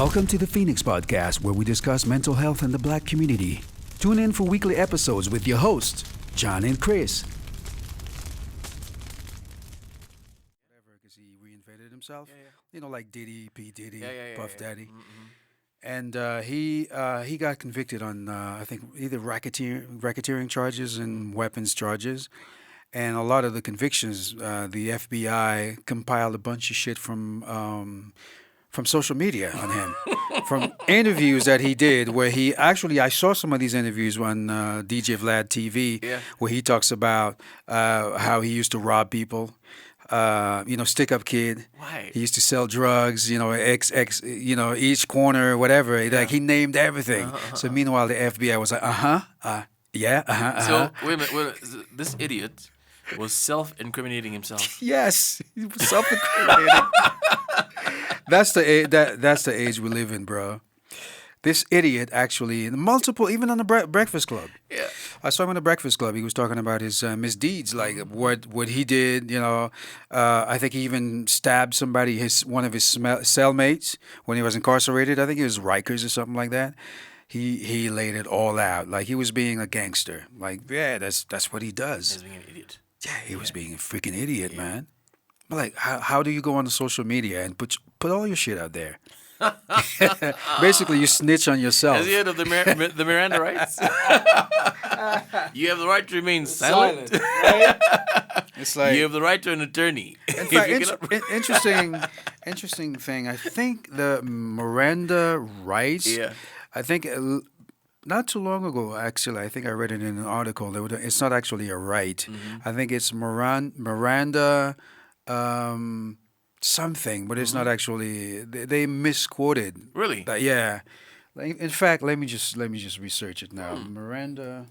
Welcome to the Phoenix Podcast, where we discuss mental health in the black community. Tune in for weekly episodes with your hosts, John and Chris. Whatever, because he reinvented himself. You know, like Diddy, P. Diddy, Puff Daddy. And he got convicted on, I think, either racketeering charges and weapons charges. And a lot of the convictions, the FBI compiled a bunch of shit from social media on him, from interviews that he did, where he actually, I saw some of these interviews on DJ Vlad TV, where he talks about how he used to rob people. Stick up kid. Why? He used to sell drugs, each corner, whatever. Like he named everything. So meanwhile, the FBI was like, So wait a minute. This idiot was self-incriminating himself. Yes, he was self-incriminating. That's the age we live in, bro. This idiot actually, multiple, even on the Breakfast Club. Yeah. I saw him on the Breakfast Club. He was talking about his misdeeds, like what he did. I think he even stabbed somebody, one of his cellmates, when he was incarcerated. I think it was Rikers or something like that. He laid it all out, like he was being a gangster. Like, yeah, that's what he does. He was being an idiot. Yeah, he was being a freaking idiot, man. But like, how do you go on the social media and put all your shit out there? Basically, you snitch on yourself. As the head of the Miranda rights, you have the right to remain silent. Right? It's like you have the right to an attorney. In fact, interesting thing. I think the Miranda rights. Yeah. I think. Not too long ago, actually, I think I read it in an article. It's not actually a right. I think it's Miranda something, but it's not actually. They misquoted. Really? Yeah. In fact, let me just research it now. Miranda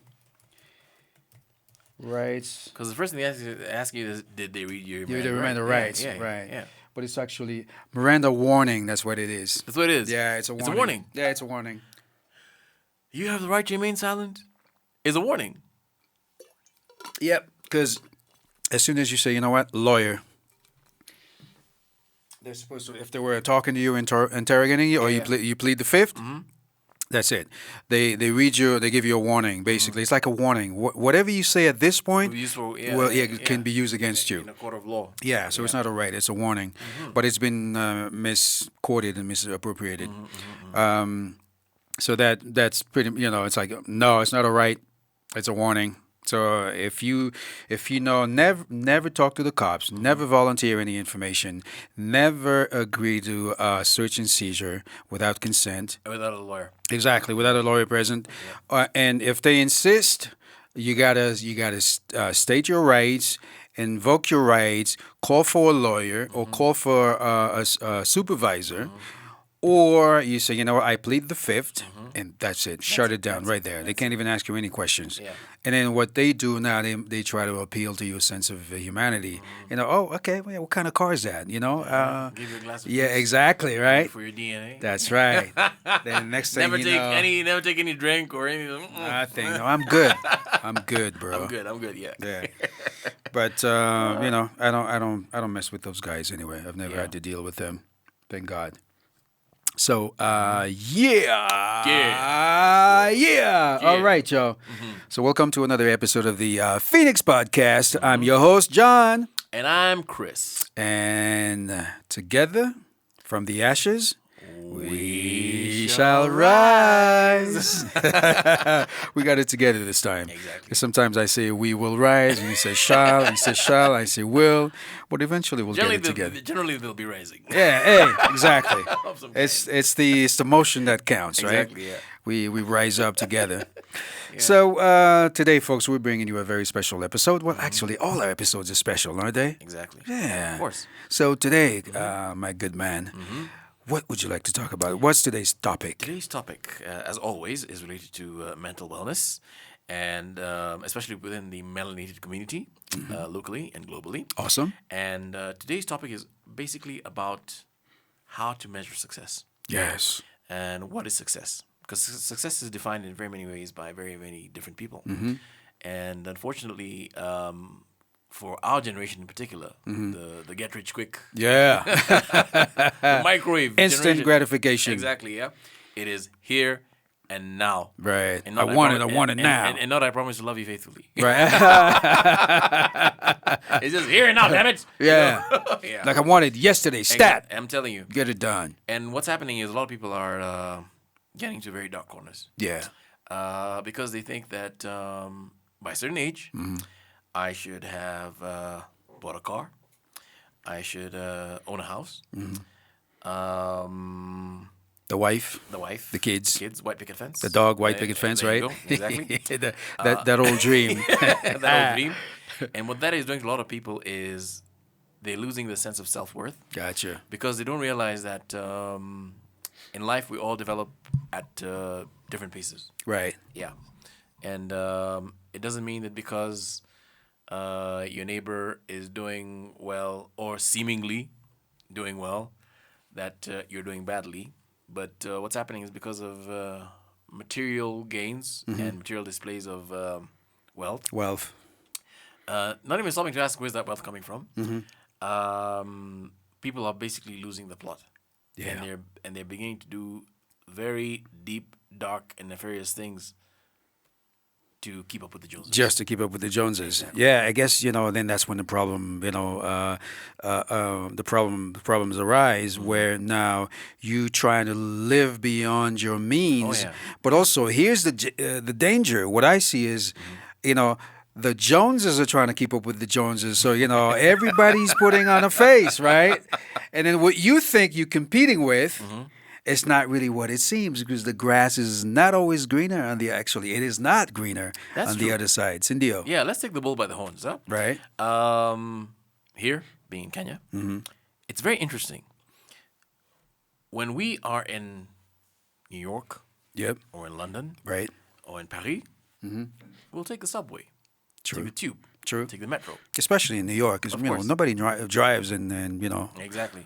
rights. Because the first thing they ask you is, did they read your Miranda rights? Yeah, right. Yeah. But it's actually Miranda warning. That's what it is. That's what it is. Yeah, it's a warning. It's a warning. Yeah, it's a warning. You have the right to remain silent is a warning. Yep, because as soon as you say, you know what, lawyer, they're supposed to, if they were talking to you, interrogating you, or you plead the fifth, that's it. They read you, they give you a warning, basically. It's like a warning. Whatever you say at this point, it can be used against you. In a court of law. Yeah, so it's not a right, it's a warning. But it's been misquoted and misappropriated. So that's pretty, it's like, no, it's not a right. It's a warning. So if you know, never talk to the cops, never volunteer any information, never agree to search and seizure without consent. Without a lawyer. Exactly, without a lawyer present. And if they insist, you gotta state your rights, invoke your rights, call for a lawyer or call for a supervisor. Or you say, you know what, I plead the fifth, and that's it. Shut it down right there. They can't even ask you any questions. Yeah. And then what they do now, they try to appeal to your sense of humanity. Okay, well, what kind of car is that? Give you a glass of juice. Exactly, right? For your DNA. That's right. Then next thing never take any drink or anything. Nothing. No, I'm good. I'm good, bro. I'm good. Yeah. Yeah. But I don't mess with those guys anyway. I've never had to deal with them. Thank God. So, yeah. All right, y'all. So, welcome to another episode of the Phoenix Podcast. I'm your host, John. And I'm Chris. And together, from the ashes, we shall rise. We got it together this time. Exactly. Sometimes I say we will rise, and you say shall, and you say shall, I say will, but eventually we'll get it together. Generally, they'll be rising. Yeah, hey, exactly. It's the motion that counts, right? Exactly, yeah. We rise up together. So today, folks, we're bringing you a very special episode. Well, actually, all our episodes are special, aren't they? Exactly. Yeah. Of course. So today, my good man, what would you like to talk about? What's today's topic? Today's topic, as always, is related to mental wellness, and especially within the melanated community, locally and globally. Awesome. And today's topic is basically about how to measure success. Yes. And what is success? Because success is defined in very many ways by very many different people. And unfortunately, for our generation in particular, the get rich quick, Yeah. the microwave Instant generation. gratification. Exactly, yeah. It is here and now. Right. And I not want it. I promise- want it now. And not I promise to love you faithfully. Right. It's just here and now, damn it. You Yeah. know? Yeah. Like I wanted yesterday. Stat. I'm telling you. Get it done. And what's happening is a lot of people are getting to very dark corners. Yeah. Because they think that by a certain age, I should have bought a car. I should own a house. The wife. The wife. The kids. White picket fence. The dog, white picket fence, there right? you go. Exactly. that old dream. That old dream. And what that is doing to a lot of people is they're losing the sense of self-worth. Gotcha. Because they don't realize that in life we all develop at different paces. Right. Yeah. And it doesn't mean that because your neighbor is doing well or seemingly doing well that you're doing badly. But what's happening is because of material gains and material displays of wealth. Wealth. Not even stopping to ask where's that wealth coming from. People are basically losing the plot. Yeah. And they're beginning to do very deep, dark, and nefarious things to keep up with the Joneses. Just to keep up with the Joneses. Exactly. Yeah, I guess then that's when the problem, the problems arise where now you trying to live beyond your means. Oh, yeah. But also here's the danger. What I see is, the Joneses are trying to keep up with the Joneses. So, everybody's putting on a face, right? And then what you think you're competing with, it's not really what it seems because the grass is not always greener it is not greener on the other side. Sindio. Yeah, let's take the bull by the horns, huh? Right. Here, being in Kenya, it's very interesting. When we are in New York, Yep. or in London, Right. or in Paris, we'll take the subway. True. Take the tube. True. Take the metro. Especially in New York, because course. nobody drives and Exactly.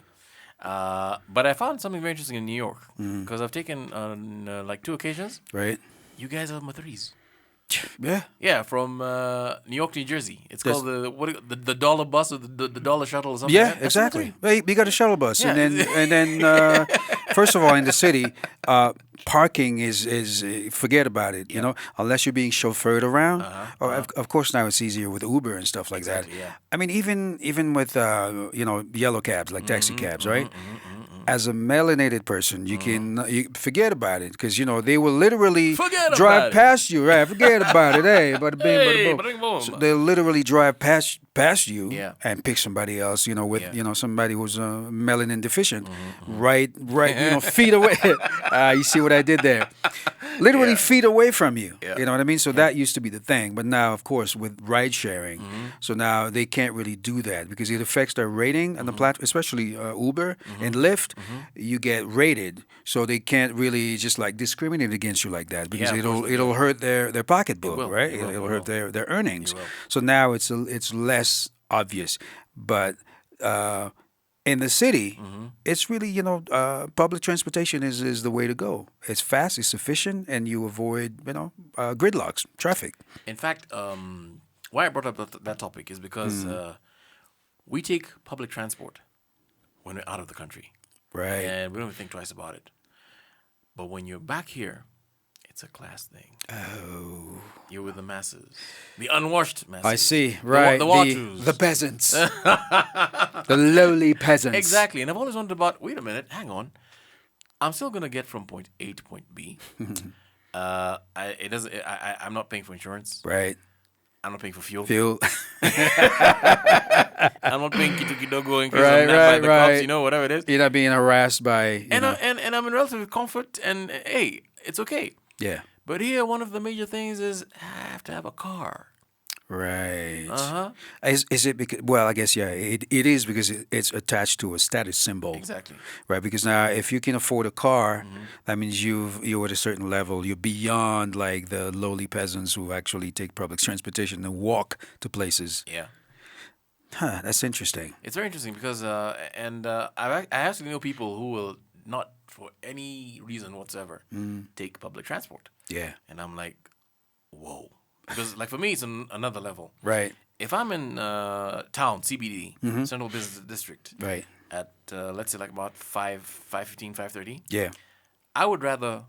But I found something very interesting in New York because I've taken on like 2 occasions. Right. You guys are Mathrees. Yeah. Yeah, from New York, New Jersey. It's called the dollar bus or the dollar shuttle or something. Yeah, like that. That's exactly. Mathrees. Well, you got a shuttle bus, Yeah. and then first of all, in the city, parking is forget about it. Unless you're being chauffeured around. Of course, now it's easier with Uber and stuff like Exactly, that. yeah. I mean, even with yellow cabs like taxi cabs, right? As a melanated person, you can forget about it because they will literally Forget drive about it. past you. Right? Forget about it. Hey, bada bing, bada Hey, boom. bada bing, boom. So they'll literally drive past you Yeah. and pick somebody else. With Yeah. somebody who's melanin deficient, right, feet away. You see what I did there? Literally feet away from you. Yeah. You know what I mean? So that used to be the thing, but now, of course, with ride sharing, so now they can't really do that because it affects their rating on the platform, especially Uber and Lyft. You get rated, so they can't really just like discriminate against you like that because Yeah, of course it'll hurt their pocketbook, will. right? It will. It'll It hurt will. their earnings. It will. So now it's less obvious, but. In the city, it's really public transportation is the way to go. It's fast, it's efficient, and you avoid gridlocks, traffic. In fact, why I brought up that topic is because we take public transport when we're out of the country. Right. And we don't even think twice about it. But when you're back here, it's a class thing. Oh, You're with the masses, the unwashed masses. I see. Right. The watchers. The peasants, the lowly peasants. Exactly. And I've always wondered about. Wait a minute. Hang on. I'm still gonna get from point A to point B. I'm not paying for insurance. Right. I'm not paying for fuel. Fuel. I'm not paying kidogo in case Right, I'm nabbed by the right. cops. Whatever it is. You're not being harassed by. And I'm in relative comfort, and hey, it's okay. Yeah. But here, one of the major things is I have to have a car. Right. Uh-huh. Is it because? Well, I guess it is because it's attached to a status symbol. Exactly. Right. Because now, if you can afford a car, that means you're at a certain level. You're beyond like the lowly peasants who actually take public transportation and walk to places. Yeah. Huh. That's interesting. It's very interesting because I actually know people who will not, for any reason whatsoever, take public transport. Yeah. And I'm like, whoa. Because like for me, it's another level. Right. if I'm in town, CBD, Central Business District, Right. at let's say like about 5:15, 5:30, Yeah. I would rather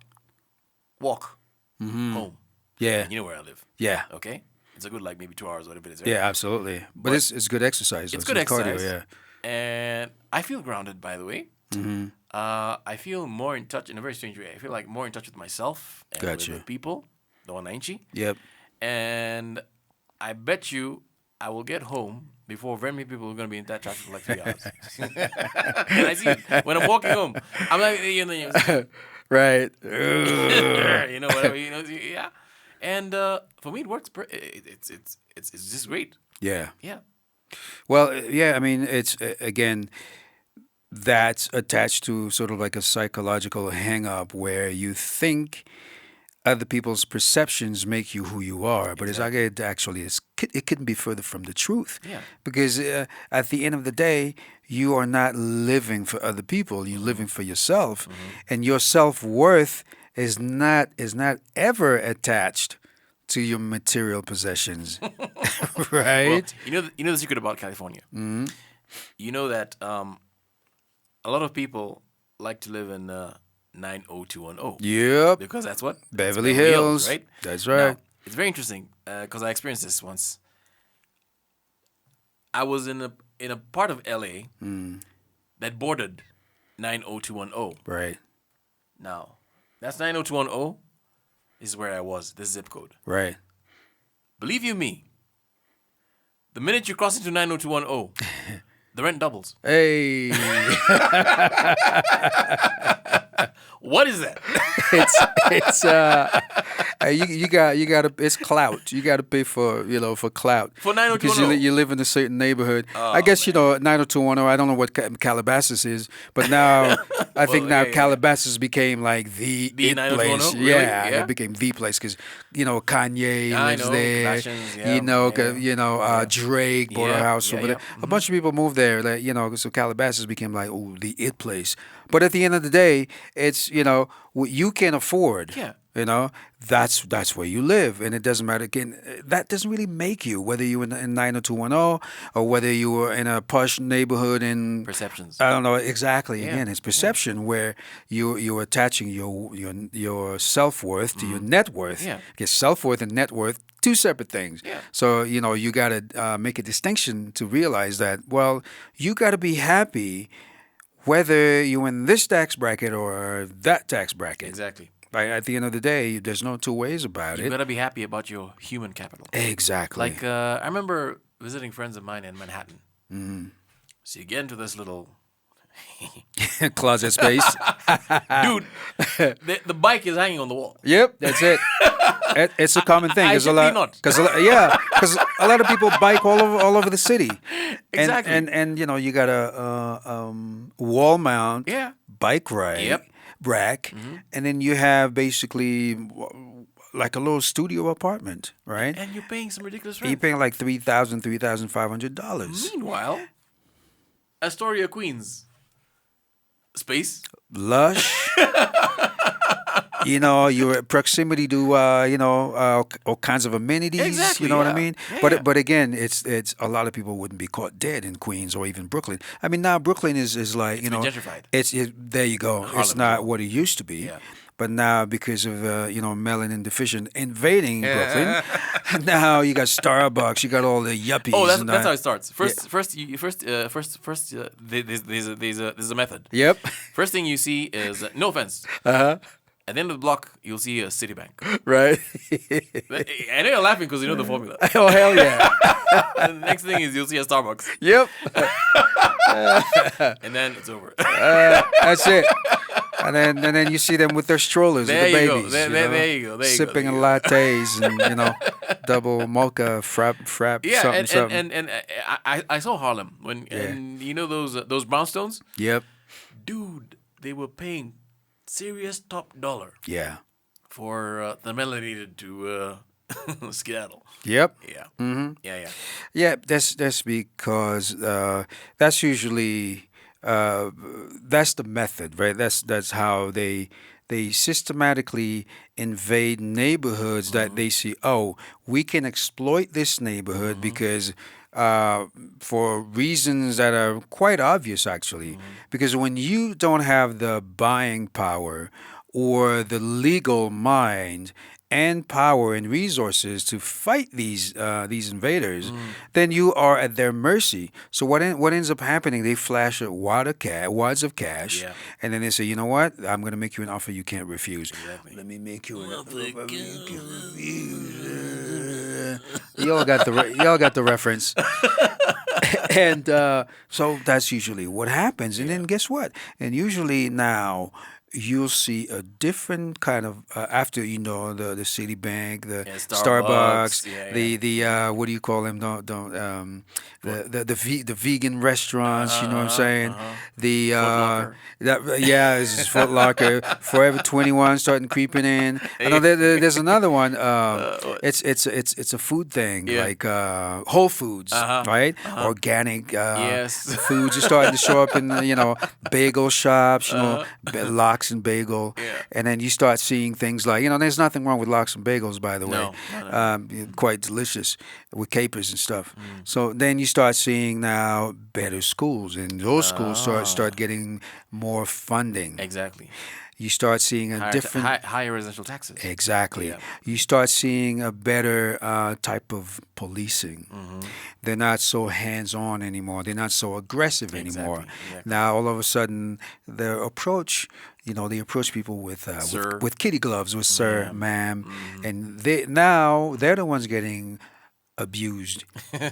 walk home. Yeah. You know where I live. Yeah. Okay, it's a good like maybe 2 hours, whatever it is. Right? Yeah. Absolutely. But it's good exercise. It's It's good good cardio. exercise. Yeah. And I feel grounded, by the way. I feel more in touch in a very strange way. I feel like more in touch with myself and Gotcha. with people, the one Yep. and I bet you I will get home before very many people are going to be in that traffic for like 3 hours. And I see it when I'm walking home. I'm like, Right. whatever, yeah. And for me, it works. It's just great. Yeah. Yeah. Well, yeah. I mean, it's again that's attached to sort of like a psychological hang up where you think other people's perceptions make you who you are, but Exactly. it actually it couldn't be further from the truth. Yeah. Because at the end of the day, you are not living for other people. You're living for yourself, and your self-worth is not ever attached to your material possessions, right? Well, you know the secret about California. You know that a lot of people like to live in 90210 Yep. because that's what That's Beverly Hills. right? That's right. Now, it's very interesting because I experienced this once. I was in a part of LA that bordered 90210. Right. Now, that's 90210 is where I was, this zip code. Right. Believe you me, the minute you cross into 90210, the rent doubles. Hey. What is that? it's you got to it's clout. You got to pay for for clout For because 90210. you live in a certain neighborhood. I guess 90210. I don't know what Calabasas is, but now I think now yeah, yeah. Calabasas became like the it 90210? place. Really? Yeah, Yeah. it became the place because Kanye I lives know, there. Kardashians, yeah, yeah. Drake bought a Yeah, house yeah, over yeah. there. A bunch of people moved there. Like, so Calabasas became like the it place. But at the end of the day, it's what you can afford. Yeah. That's where you live, and it doesn't matter. Again, that doesn't really make you whether you're in 90210 or whether you were in a posh neighborhood in Perceptions. I don't know exactly. Yeah. Again, it's perception where you're attaching your self worth to your net worth. Yeah. Because self worth and net worth, two separate things. Yeah. So you got to make a distinction to realize that. Well, you got to be happy whether you're in this tax bracket or that tax bracket. Exactly. At the end of the day, there's no two ways about You it. gotta be happy about your human capital. Exactly. Like I remember visiting friends of mine in Manhattan. So you get into this little Closet space. dude. The bike is hanging on the wall. Yep, that's it. It's a common thing. I There's a should be lot. not. Because a lot of people bike all over the city. Exactly. And you got a wall mount. Yeah. Bike rack, and then you have basically like a little studio apartment, right? And you're paying some ridiculous You're rent. paying like $3,500. Meanwhile, Astoria, Queens, space. Lush. Your proximity to all kinds of amenities. Exactly, You know what I yeah. mean? Yeah. But again, it's a lot of people wouldn't be caught dead in Queens or even Brooklyn. I mean, now Brooklyn is like It's been gentrified. There you go. It's Harlem. not what it used to be. Yeah. But now, because of melanin deficient invading Brooklyn, now you got Starbucks, you got all the yuppies. Oh, and that's how it starts. There's a method. Yep. First thing you see is no offense. At the end of the block, you'll see a Citibank. Right. I know you're laughing because you know the formula. Oh hell yeah. And the next thing is you'll see a Starbucks, Yep. and then it's over. That's it. And then you see them with their strollers, There with the you go. babies. There you go. There you go. Sipping lattes and double mocha frap Yeah, something. and I saw Harlem and those brownstones, Yep. dude. They were paying serious top dollar Yeah. for the melanated to skedaddle. Yep. Yeah. Yeah. Yeah. That's because that's usually that's the method, right? That's how they they systematically invade neighborhoods that they see, oh, we can exploit this neighborhood because uh, for reasons that are quite obvious, actually. Because when you don't have the buying power or the legal mind and power and resources to fight these invaders, then you are at their mercy. So what ends up happening? They flash a wads of cash, Yeah. and then they say, you know what? I'm gonna make you an offer you can't refuse. Exactly. Let me make you an offer you can't refuse. Y'all got the reference. And so that's usually what happens. And then guess what? And usually now you'll see a different kind of after the Citibank, the Yeah, Starbucks, Starbucks. Yeah, yeah. the what do you call them? Don't the vegan restaurants. You know what I'm saying? The Foot Locker. it's Foot Locker, Forever 21 starting creeping in. I know there's another one. It's a food thing Yeah. like Whole Foods, right? Organic Yes. foods are starting to show up in bagel shops, lox and bagel, Yeah. and then you start seeing things like there's nothing wrong with lox and bagels, by the way. No, no. Quite delicious with capers and stuff. So then you start seeing now better schools, and those schools start getting more funding. Exactly. You start seeing a different higher residential taxes. Exactly. Yeah. You start seeing a better type of policing. They're not so hands-on anymore. They're not so aggressive anymore. Exactly. Now, all of a sudden, their approach, they approach people with Sir. with kitty gloves, with sir, ma'am, and they're the ones getting abused.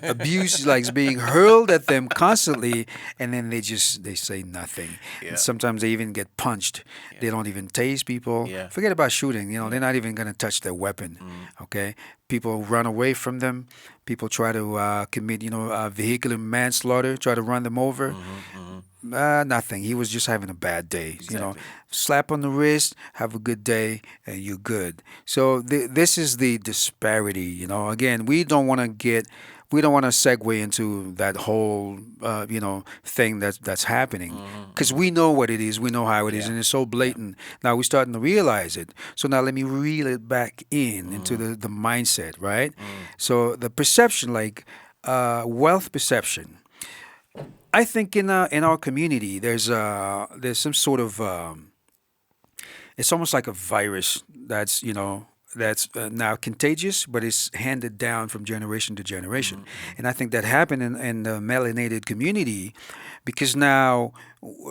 Abuse is like it's being hurled at them constantly, and then they say nothing. Yeah. And sometimes they even get punched. They don't even tase people. Yeah. Forget about shooting. They're not even gonna touch their weapon. Okay, people run away from them. People try to commit vehicular manslaughter. Try to run them over. Nothing. He was just having a bad day. Exactly. Slap on the wrist, have a good day, and you're good. So this is the disparity. Again, we don't want to segue into that whole thing that's happening because we know what it is. We know how it is, and it's so blatant. Now we're starting to realize it. So now let me reel it back into the mindset, right? So the perception, like wealth perception. I think in our community, there's some sort of it's almost like a virus that's now contagious, but it's handed down from generation to generation. And I think that happened in the melanated community because now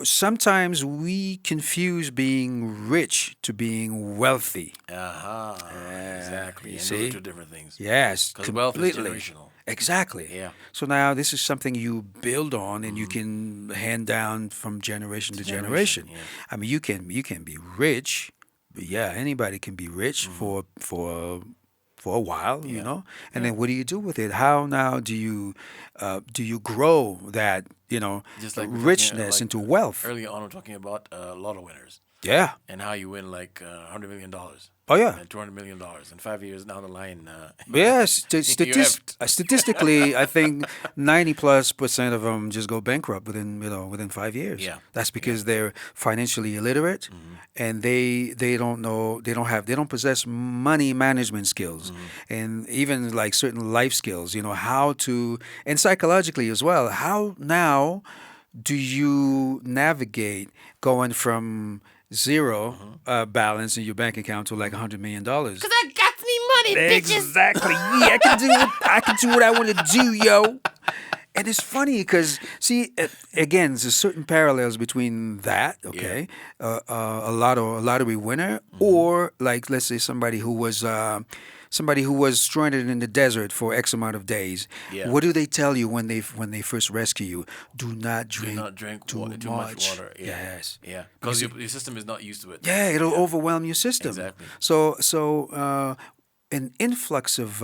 sometimes we confuse being rich to being wealthy. Exactly. You And see? those are two different things. Yes, Because wealth is completely. generational. Exactly. Yeah. So now this is something you build on and you can hand down from generation to generation. Yeah. I mean, you can be rich. But yeah, anybody can be rich for a while, And then what do you do with it? How now do you grow that, Just like we're talking, richness into wealth? Earlier on, we're talking about lotto winners Yeah. and how you win like $100 million. Oh yeah. And $200 million. And 5 years down the line, Yes, effed. statistically, I think 90+% of them just go bankrupt within 5 years. Yeah. That's because they're financially illiterate, and they don't possess money management skills, and even like certain life skills. How to, and psychologically as well. How now do you navigate going from zero balance in your bank account to like $100 million? Cause I got me money, bitches. Exactly. Yeah, I can do what I want to do, yo. And it's funny because, see, again, there's a certain parallels between that, okay, a lottery winner, or like let's say somebody who was stranded in the desert for X amount of days. Yeah. What do they tell you when they first rescue you? Do not drink, too much water. Yeah. Yes. Yeah. Because your system is not used to it. Yeah, it'll overwhelm your system. Exactly. So an influx of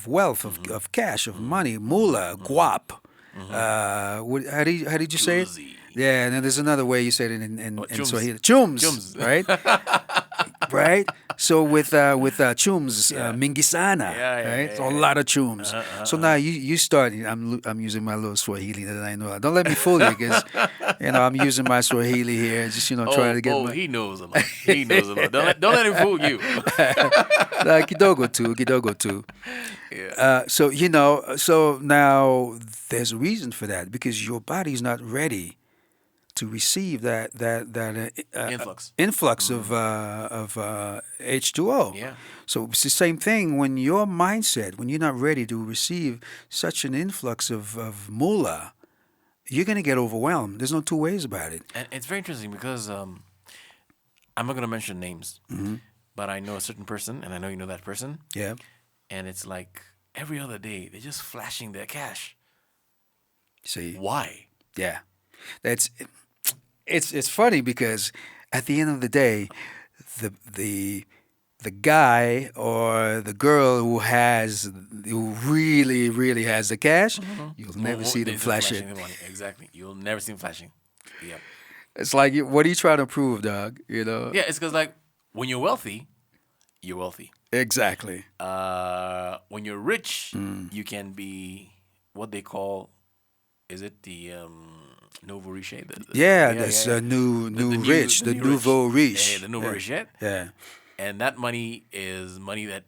wealth, of cash, of money, moolah, guap. How did you say it? Juicy. Yeah, and then there's another way you say it in chums. Swahili. Chums, Chums. right? right? So with chums, mingisana, right? So a lot of chums. So now you start. I'm using my little Swahili that I know. Don't let me fool you, because I'm using my Swahili here, just trying to get my he knows a lot. He knows a lot. Don't let him fool you. kidogo too. Yeah. So now there's a reason for that, because your body's not ready to receive that influx of H2O. Yeah. So it's the same thing when your mindset, when you're not ready to receive such an influx of moolah, you're going to get overwhelmed. There's no two ways about it. And it's very interesting because I'm not going to mention names, but I know a certain person, and I know you know that person. Yeah. And it's like every other day they're just flashing their cash. See? Why? Yeah. It's funny because at the end of the day, the guy or the girl who really has the cash, you'll never see them flash it. The money. Exactly. You'll never see them flashing. Yeah. It's like, what are you trying to prove, dog? Yeah, it's because like when you're wealthy, you're wealthy. Exactly. When you're rich, you can be what they call, is it the nouveau riche? That's new rich, the nouveau riche. Yeah, the nouveau riche. Yeah. And that money is money that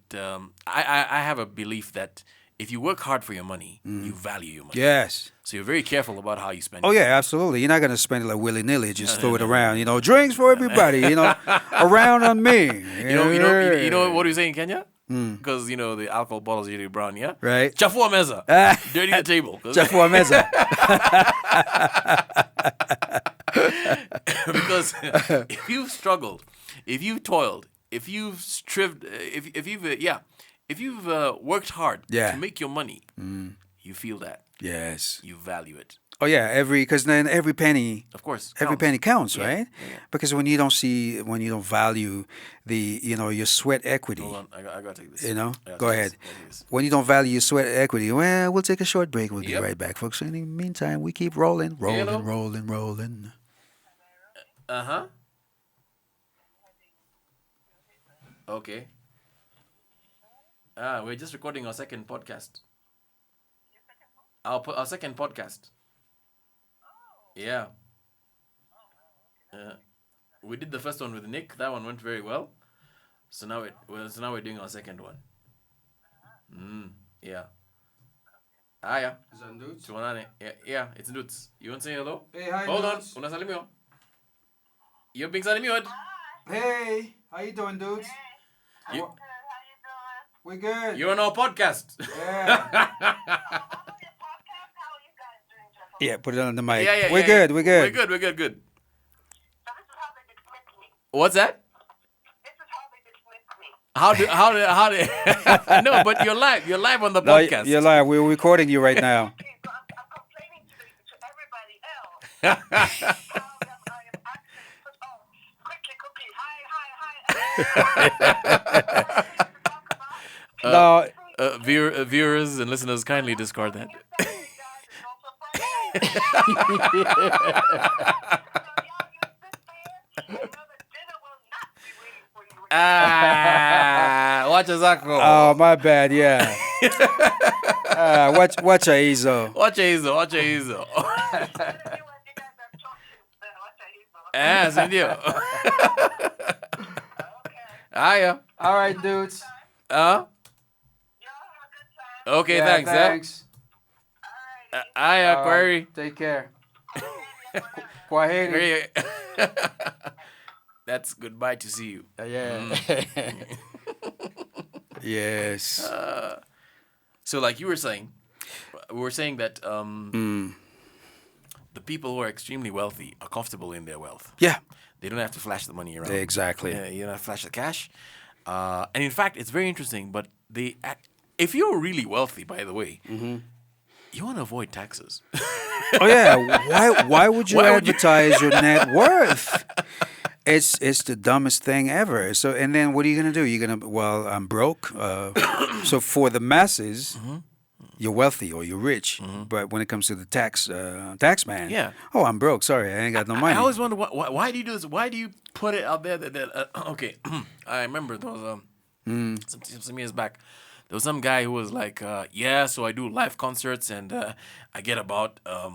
I have a belief that if you work hard for your money, you value your money. Yes. So you're very careful about how you spend it. Oh, yeah, absolutely. You're not going to spend it like willy-nilly, just throw it around. Drinks for everybody, around on me. You know what we say in Kenya? Because, the alcohol bottles are usually brown, yeah? Right. Chafua meza. Dirty the table. Chafua meza. Because if you've struggled, if you've toiled, if you've strived, if you've worked hard to make your money, you feel that. Yes. You value it. Oh yeah, because then every penny, of course, every penny counts, Yeah. right? Yeah. Because when you don't value your sweat equity. Hold on, I gotta take this. Go ahead. When you don't value your sweat equity, well, we'll take a short break. We'll be right back, folks. In the meantime, we keep rolling. Okay. We're just recording our second podcast. Our second podcast. Yeah. We did the first one with Nick. That one went very well. So now we're doing our second one. Yeah. Yeah. Is that Dudes? Yeah, it's Dudes. You want to say hello? Hey, hi, Hold Dudes. on. Unasalimio. You're being salimiod. Hey, how you doing, Dudes? We're good. You're on our podcast. Yeah. Yeah, put it on the mic. Yeah, we're good. We're good. What's that? How do No, but you're live. You're live on the podcast. You're live. We're recording you right now. So I'm complaining to everybody else. Quickly, No. Viewers and listeners, kindly discard that. Watch a Zako. Oh, my bad. Yeah. Watch a Izo. Watch a Izo. Same deal. Yeah. All right, Dudes. Okay, Yeah, thanks. Thanks. Query. Take care. Kwaheri. That's goodbye to see you. Yeah. Yes. So, like you were saying, we were saying that the people who are extremely wealthy are comfortable in their wealth. Yeah. They don't have to flash the money around. Exactly. Yeah, you don't have to flash the cash. And in fact, it's very interesting. But if you're really wealthy, by the way, you want to avoid taxes. Oh yeah. Why would you advertise your net worth? It's the dumbest thing ever. So, and then what are you gonna do? I'm broke. So for the masses, you're wealthy or you're rich. But when it comes to the tax man, Yeah. oh, I'm broke. Sorry, I ain't got no money. I always wonder why do you do this? Why do you put it out there that okay. I remember those some years back. There was some guy who was like, yeah, so I do live concerts and I get about a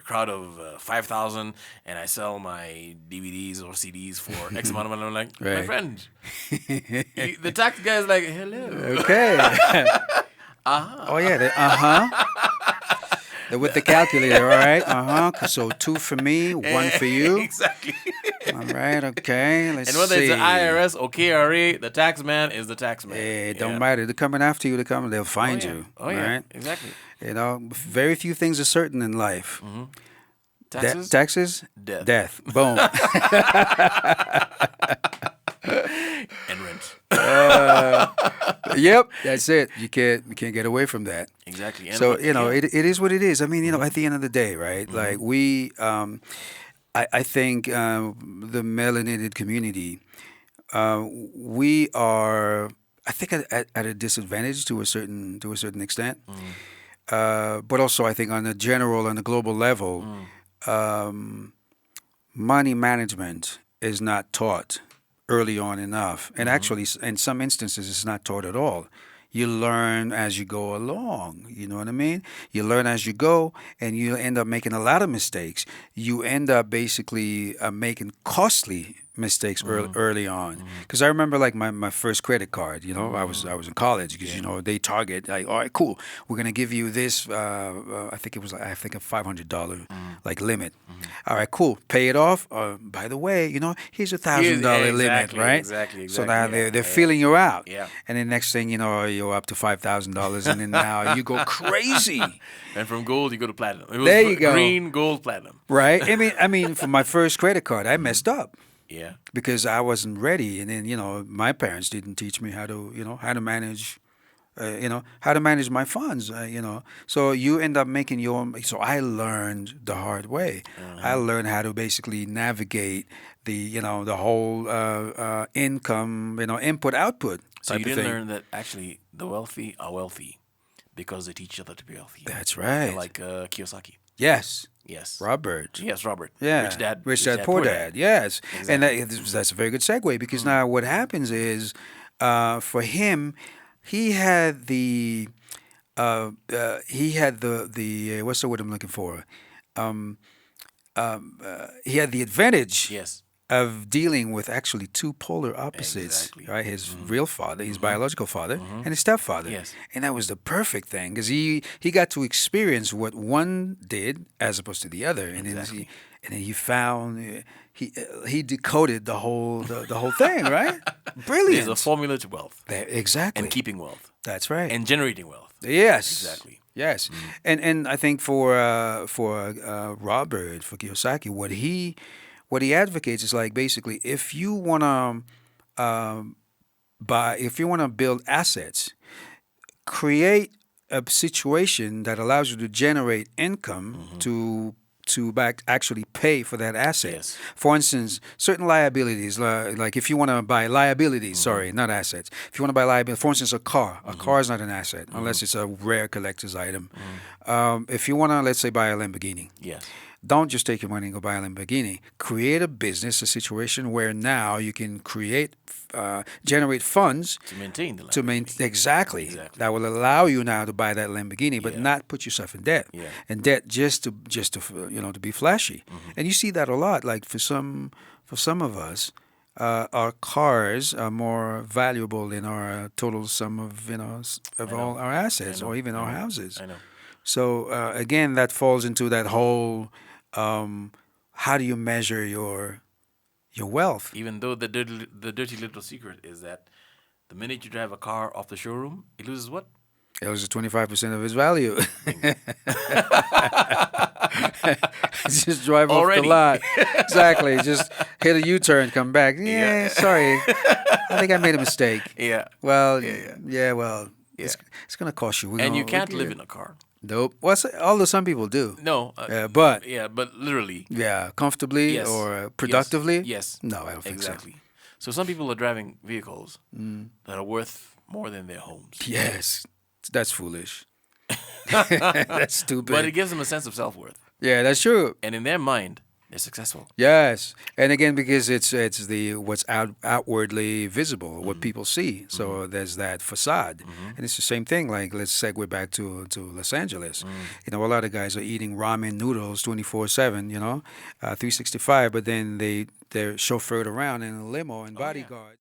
crowd of 5,000 and I sell my DVDs or CDs for X amount of money. I'm like, my Right. friend, the tax guy is like, hello. Okay. Oh yeah. With the calculator, all right. So 2 for me, 1 for you. Exactly. All right. Okay. Let's And whether see. it's the IRS or KRA, the tax man is the tax man. It don't Yeah. matter. They're coming after you. They'll find Oh, yeah. you. Oh, yeah. Right? Exactly. You know, very few things are certain in life. Taxes? Taxes, Death. death. Boom. And rent. Yep, that's it. You can't get away from that. Exactly. And So what- you know, yeah. it is what it is. I mean, you know, at the end of the day, right? Like we, I think the melanated community, we are, I think, at a disadvantage to a certain extent. But also, I think on a global level, money management is not taught early on enough, and actually, in some instances, it's not taught at all. You learn as you go along. You know what I mean? You learn as you go, and you end up making a lot of mistakes. You end up basically making costly mistakes early on. Because I remember, like my first credit card. You know, I was in college because you know they target like, all right, cool, we're gonna give you this. I think it was like, I think a $500 like limit. All right, cool, pay it off. By the way, you know, here's a $1,000 limit, Exactly, right? exactly, So exactly, now yeah, they're yeah. feeling you out. Yeah. And then next thing you know, you're up to $5,000, and then now you go crazy. And from gold, you go to platinum. It was There you go. Green, gold, platinum. Right? I mean, for my first credit card, I messed up Yeah. because I wasn't ready, and then you know, my parents didn't teach me how to manage, how to manage my funds. You know, so you end up making your own. So I learned the hard way. I learned how to basically navigate the whole income, input output. So type you of didn't thing. learn that actually the wealthy are wealthy because they teach each other to be wealthy. That's right. Like Kiyosaki. Yes. Yes. Robert. Yes, Robert. Yeah, Rich Dad, Poor Dad. Yes, and Exactly. that's a very good segue because now what happens is, for him, he had the what's the word I'm looking for? He had the advantage Yes. of dealing with actually two polar opposites, Exactly. right? His real father, his biological father, and his stepfather. Yes. And that was the perfect thing because he got to experience what one did as opposed to the other, and then he found he decoded the whole thing, right? Brilliant. There's a formula to wealth Exactly. and keeping wealth That's right. and generating wealth. Yes. Exactly. Yes. And I think for Robert, for Kiyosaki, what he advocates is like basically if you wanna build assets, create a situation that allows you to generate income to actually pay for that asset. Yes. For instance, certain liabilities, like if you want to buy liabilities, sorry, not assets. If you want to buy liabilities, for instance, a car is not an asset unless it's a rare collector's item. If you want to, let's say, buy a Lamborghini, Yes. don't just take your money and go buy a Lamborghini. Create a business, a situation where now you can generate funds To maintain the to Lamborghini. exactly. Exactly. That will allow you now to buy that Lamborghini, but Yeah. not put yourself in debt. Yeah. And debt just to to be flashy. And you see that a lot. Like for some of us, our cars are more valuable than our total sum of all our assets or even our houses. I know. So again, that falls into that whole how do you measure your wealth? Even though the dirty little secret is that the minute you drive a car off the showroom, it loses what? It was 25% of its value. Just drive Already. off the lot. Exactly. Just hit a U-turn, come back. Yeah, Yeah. sorry. I think I made a mistake. Yeah. Well, Yeah. well, Yeah. it's going to cost you. And you can't live in a car. Nope. Well, although some people do. No. But but literally. yeah, comfortably Yes. or productively. Yes. No, I don't think Exactly. So some people are driving vehicles that are worth more than their homes. so. Yes, that's foolish. That's stupid. But it gives them a sense of self-worth. Yeah, that's true. And in their mind, they're successful. Yes, and again because it's the what's outwardly visible, what people see. So there's that facade, and it's the same thing. Like let's segue back to Los Angeles. You know, a lot of guys are eating ramen noodles 24/7. You know, 365, but then they're chauffeured around in a limo and Oh yeah. bodyguards.